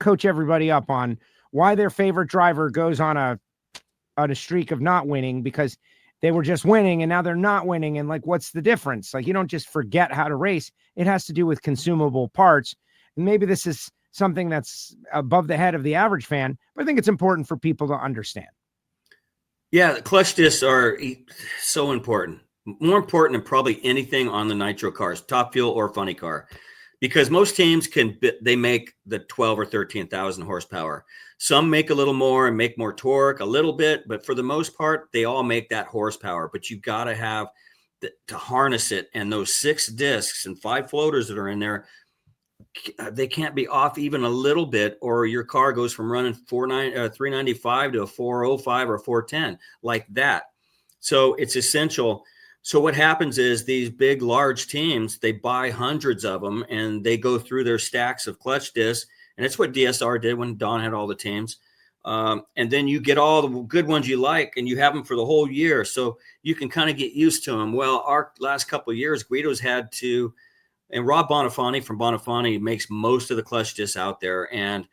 coach everybody up on why their favorite driver goes on a streak of not winning because they were just winning and now they're not winning. And like, what's the difference? Like, you don't just forget how to race. It has to do with consumable parts. And maybe this is something that's above the head of the average fan, but I think it's important for people to understand. Yeah, the clutch discs are so important. More important than probably anything on the nitro cars, Top Fuel or funny car, because most teams they make the 12 or 13,000 horsepower. Some make a little more and make more torque a little bit, but for the most part, they all make that horsepower. But you got to have to harness it, and those 6 discs and 5 floaters that are in there, they can't be off even a little bit, or your car goes from running 395 to a 405 or 410 like that. So it's essential. So what happens is these big, large teams, they buy hundreds of them and they go through their stacks of clutch discs. And it's what DSR did when Don had all the teams. And then you get all the good ones you like and you have them for the whole year. So you can kind of get used to them. Well, our last couple of years, Guido's had to, and Rob Bonifani from Bonifani makes most of the clutch discs out there. And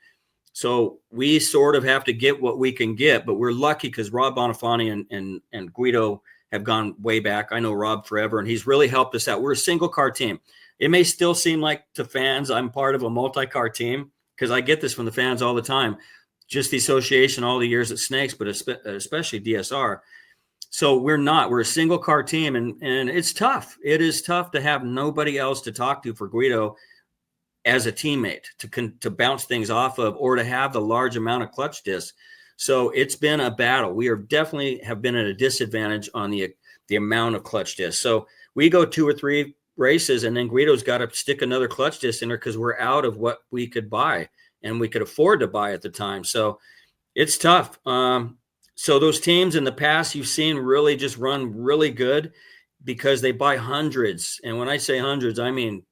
so we sort of have to get what we can get, but we're lucky because Rob Bonifani and Guido have gone way back. I know Rob forever, and he's really helped us out. We're a single car team. It may still seem like to fans I'm part of a multi-car team because I get this from the fans all the time, just the association all the years at Snakes, but especially DSR. So we're a single car team, and it's tough. It is tough to have nobody else to talk to for Guido as a teammate to bounce things off of, or to have the large amount of clutch discs. So it's been a battle. We are definitely have been at a disadvantage on the amount of clutch discs. So we go 2 or 3 races, and then Guido's got to stick another clutch disc in there because we're out of what we could buy and we could afford to buy at the time. So it's tough. So those teams in the past you've seen really just run really good because they buy hundreds. And when I say hundreds, I mean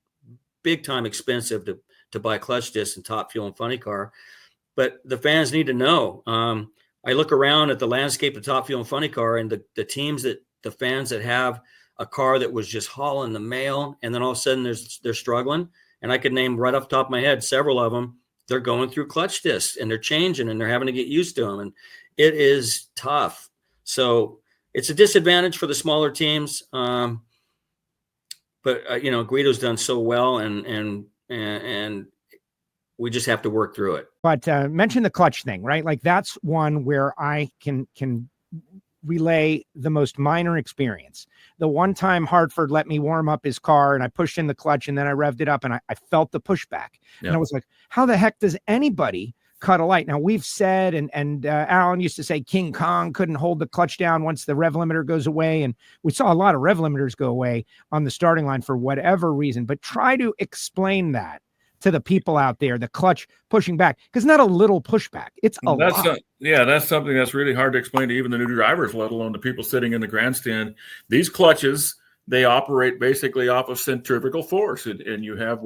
big time expensive to buy clutch discs and Top Fuel and funny car. But the fans need to know. I look around at the landscape of Top Fuel and funny car, and the teams the fans that have a car that was just hauling the mail, and then all of a sudden they're struggling. And I could name right off the top of my head several of them. They're going through clutch discs and they're changing and they're having to get used to them. And it is tough. So it's a disadvantage for the smaller teams. But Guido's done so well, and we just have to work through it. But mention the clutch thing, right? Like that's one where I can relay the most minor experience. The one time Hartford let me warm up his car and I pushed in the clutch and then I revved it up and I felt the pushback. Yeah. And I was like, how the heck does anybody cut a light? Now we've said, and Alan used to say King Kong couldn't hold the clutch down once the rev limiter goes away. And we saw a lot of rev limiters go away on the starting line for whatever reason, but try to explain that to the people out there, the clutch pushing back, because not a little pushback. It's a lot. That's something that's really hard to explain to even the new drivers, let alone the people sitting in the grandstand. These clutches, they operate basically off of centrifugal force. And you have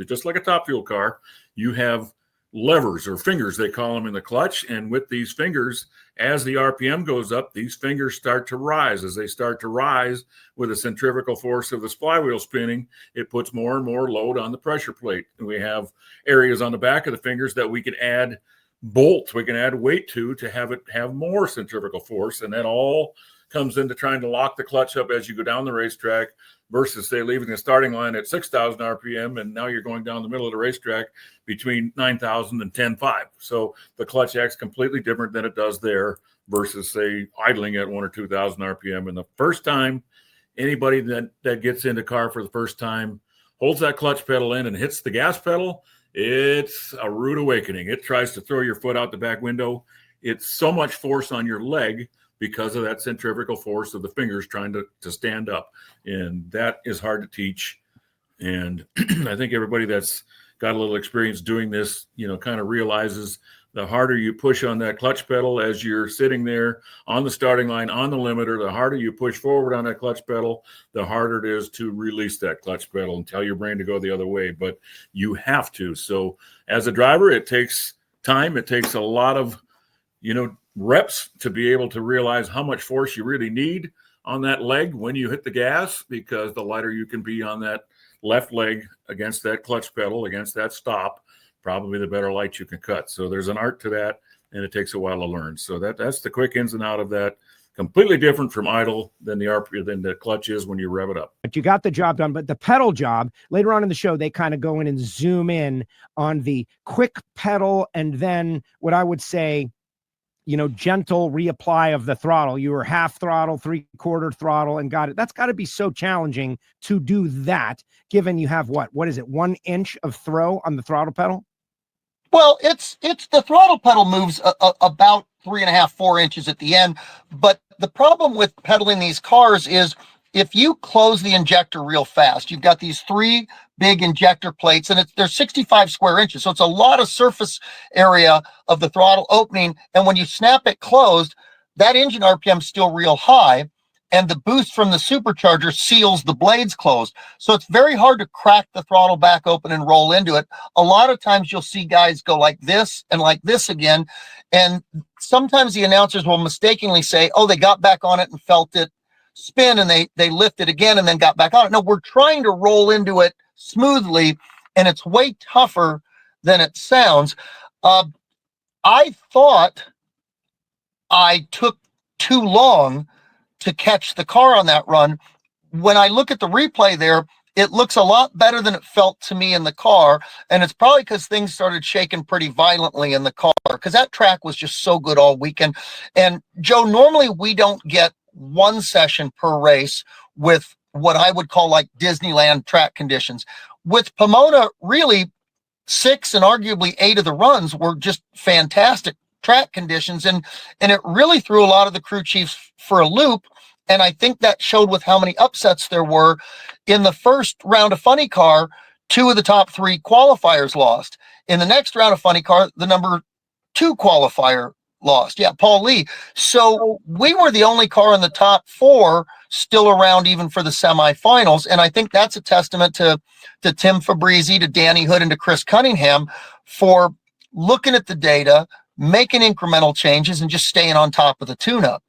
just like a Top Fuel car, you have levers or fingers, they call them in the clutch. And with these fingers, as the RPM goes up, these fingers start to rise. As they start to rise with the centrifugal force of the flywheel spinning, it puts more and more load on the pressure plate. And we have areas on the back of the fingers that we can add bolts, we can add weight to have it have more centrifugal force. And that all comes into trying to lock the clutch up as you go down the racetrack versus, say, leaving the starting line at 6,000 RPM, and now you're going down the middle of the racetrack between 9,000 and 10.5. So the clutch acts completely different than it does there versus, say, idling at 1,000 or 2,000 RPM. And the first time anybody that gets into car for the first time holds that clutch pedal in and hits the gas pedal, it's a rude awakening. It tries to throw your foot out the back window. It's so much force on your leg because of that centrifugal force of the fingers trying to stand up. And that is hard to teach. And I think everybody that's got a little experience doing this, kind of realizes the harder you push on that clutch pedal as you're sitting there on the starting line, on the limiter, the harder you push forward on that clutch pedal, the harder it is to release that clutch pedal and tell your brain to go the other way. But you have to. So as a driver, it takes time. It takes a lot of, reps to be able to realize how much force you really need on that leg when you hit the gas, because the lighter you can be on that left leg against that clutch pedal, against that stop, probably the better light you can cut. So there's an art to that, and it takes a while to learn. So that's the quick ins and out of that. Completely different from idle than the clutch is when you rev it up. But you got the job done. But the pedal job, later on in the show, they kind of go in and zoom in on the quick pedal and then what I would say, gentle reapply of the throttle. You were half throttle, 3/4 throttle, and got it. That's got to be so challenging to do that, given you have what is it, 1 inch of throw on the throttle pedal? Well, it's the throttle pedal moves about 3.5, 4 inches at the end. But the problem with pedaling these cars is if you close the injector real fast, you've got these 3 big injector plates, and they're 65 square inches. So it's a lot of surface area of the throttle opening. And when you snap it closed, that engine RPM is still real high, and the boost from the supercharger seals the blades closed. So it's very hard to crack the throttle back open and roll into it. A lot of times you'll see guys go like this and like this again. And sometimes the announcers will mistakenly say, oh, they got back on it and felt it spin, and they lifted again and then got back on it. No, we're trying to roll into it smoothly, and it's way tougher than it sounds. I thought I took too long to catch the car on that run. When I look at the replay there, it looks a lot better than it felt to me in the car. And it's probably because things started shaking pretty violently in the car, because that track was just so good all weekend. And Joe, normally we don't get 1 session per race with what I would call like Disneyland track conditions. With Pomona, really 6 and arguably 8 of the runs were just fantastic track conditions, and it really threw a lot of the crew chiefs for a loop. And I think that showed with how many upsets there were. In the first round of Funny Car, 2 of the top 3 qualifiers lost. In the next round of Funny Car, the number 2 qualifier lost. Yeah, Paul Lee. So we were the only car in the top 4 still around even for the semifinals. And I think that's a testament to Tim Fabrizi, to Danny Hood, and to Chris Cunningham for looking at the data, making incremental changes, and just staying on top of the tune-up.